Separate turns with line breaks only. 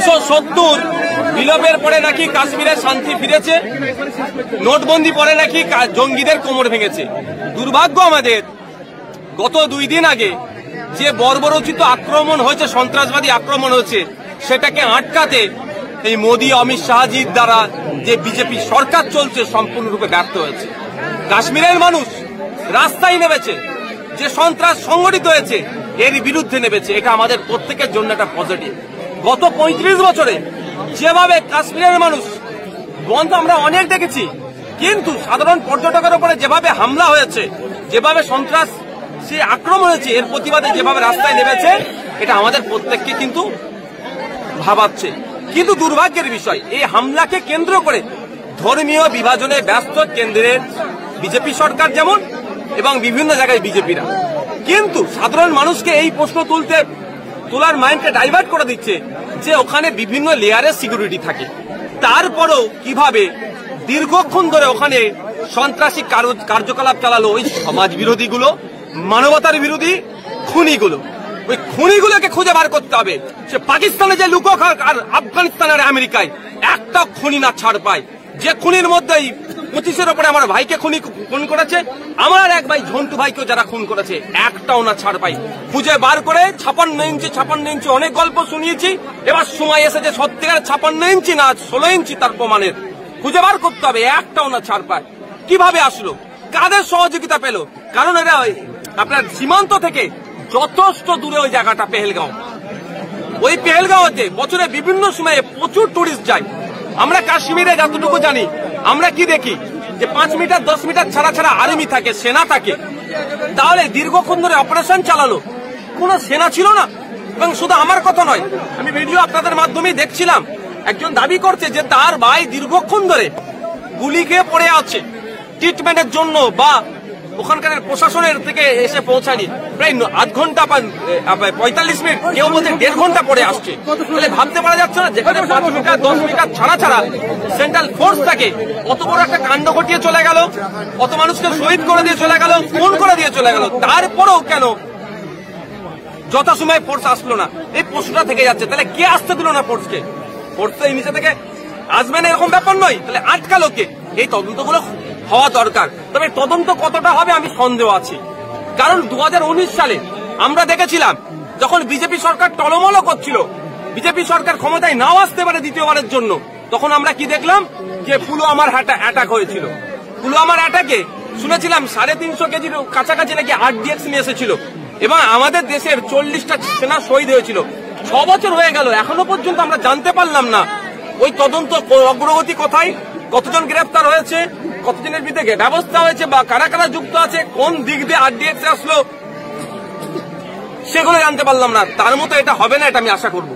370 বিলোপের পরে নাকি কাশ্মীরের শান্তি ফিরেছে, নোটবন্দি পরে নাকি জঙ্গিদের কোমর ভেঙেছে। দুর্ভাগ্য আমাদের, গত 2 দিন আগে যে বর্বরোচিত আক্রমণ হয়েছে, সন্ত্রাসবাদী আক্রমণ হয়েছে, সেটাকে আটকাতে এই মোদী অমিত শাহজির দ্বারা যে বিজেপি সরকার চলছে সম্পূর্ণরূপে ব্যর্থ হয়েছে। কাশ্মীরের মানুষ রাস্তায় নেমেছে, যে সন্ত্রাস সংগঠিত হয়েছে এর বিরুদ্ধে নেমেছে। এটা আমাদের প্রত্যেকের জন্য একটা পজিটিভ। গত 35 বছরে যেভাবে কাশ্মীরের মানুষ বন্ধ আমরা অনেক দেখেছি, কিন্তু সাধারণ পর্যটকের উপরে যেভাবে হামলা হয়েছে, যেভাবে সন্ত্রাস সে আক্রমণ হয়েছে, এর প্রতিবাদে যেভাবে রাস্তায় নেমেছে, এটা আমাদের প্রত্যেককে কিন্তু ভাবাচ্ছে। কিন্তু দুর্ভাগ্যের বিষয়, এই হামলাকে কেন্দ্র করে ধর্মীয় বিভাজনে ব্যস্ত কেন্দ্রের বিজেপি সরকার যেমন এবং বিভিন্ন জায়গায় বিজেপিরা, কিন্তু সাধারণ মানুষকে এই প্রশ্ন তোলার মাইন্ডকে ডাইভার্ট করে দিচ্ছে যে ওখানে বিভিন্ন লেয়ারের সিকিউরিটি থাকে, তারপরেও কিভাবে দীর্ঘক্ষণ ধরে ওখানে সন্ত্রাসী কার্যকলাপ চালালো ওই সমাজ বিরোধীগুলো, মানবতার বিরোধী খুনিগুলো। ওই খুনিগুলোকে খুঁজে বার করতে হবে। সে পাকিস্তানে যে লুকোক আর আফগানিস্তান আর আমেরিকায় একটা খুনি না ছাড় পায়। যে খুনির মধ্যেই 25-এর উপরে আমার ভাইকে খুন করেছে, আমার এক ভাই ঝন্টু ভাইকেও যারা খুন করেছে, একটাও না ছাড় পাই। খুঁজে বার করে 56 ইঞ্চি অনেক গল্প শুনিয়েছি, এবার সময় এসেছে সত্যিকার 56 ইঞ্চি না 16 ইঞ্চি তার প্রমাণের খুঁজে বার করতে হবে। একটাও না ছাড় পায়। কিভাবে আসলো, কাদের সহযোগিতা পেল? কারণ এরা আপনার সীমান্ত থেকে যথেষ্ট দূরে ওই জায়গাটা পেহেলগাঁও। ওই পেহেলগাঁওতে বছরে বিভিন্ন সময়ে প্রচুর টুরিস্ট যায়। আমরা কাশ্মীরে যতটুকু জানি, আমরা কি দেখি যে 5 মিটার 10 মিটার ছাড়া ছাড়া আর্মি থাকে, সেনা থাকে। তাহলে দীর্ঘক্ষণ ধরে অপারেশন চালালো, কোন সেনা ছিল না। এবং শুধু আমার কথা নয়, আমি ভিডিও আপনাদের মাধ্যমেই দেখছিলাম, একজন দাবি করছে যে তার ভাই দীর্ঘক্ষণ ধরে গুলি খেয়ে পড়ে আছে ট্রিটমেন্টের জন্য, বা ওখানকার প্রশাসনের থেকে এসে পৌঁছানি প্রায় আধ ঘন্টা 45 মিনিট, কেউ বলছে 1.5 ঘন্টা পরে আসছে। তাহলে ভাবতে পারা যাচ্ছে না, যেখানে 5 মিটার 10 মিটার ছাড়া ছাড়া সেন্ট্রাল ফোর্স থাকে, অত বড় একটা কাণ্ড ঘটিয়ে চলে গেল, অত মানুষকে শহীদ করে দিয়ে চলে গেল, খুন করে দিয়ে চলে গেল, তারপরেও কেন যথাসময়ে ফোর্স আসলো না? এই প্রশ্নটা থেকে যাচ্ছে। তাহলে কে আসতে দিল না ফোর্সকে? ফোর্স তো এই নিচে থেকে আসবে না এরকম ব্যাপার নয়, তাহলে আটকালো কে? এই তদন্তগুলো হওয়া দরকার। তবে তদন্ত কতটা হবে আমি সন্দেহ আছি, কারণ 2019 সালে আমরা দেখেছিলাম যখন বিজেপি সরকার টলমল করছিল, বিজেপি সরকার ক্ষমতায় নাও আসতে পারে দ্বিতীয়বারের জন্য, তখন আমরা কি দেখলাম যে পুলওয়ামার অ্যাটাক হয়েছিল। পুলওয়ামার অ্যাটাকে শুনেছিলাম 350 কেজির কাছাকাছি নাকি RDX নিয়ে এসেছিল, এবং আমাদের দেশের 40টা সেনা শহীদ হয়েছিল। 6 বছর হয়ে গেল, এখনো পর্যন্ত আমরা জানতে পারলাম না ওই তদন্ত অগ্রগতি কোথায়, কতজন গ্রেফতার হয়েছে, কতজনের বিরুদ্ধে ব্যবস্থা হয়েছে, বা কারা কারা যুক্ত আছে, কোন দিক দিয়ে RDX আসলো, সেগুলো জানতে পারলাম না। তার মতো এটা হবে না, এটা আমি আশা করব।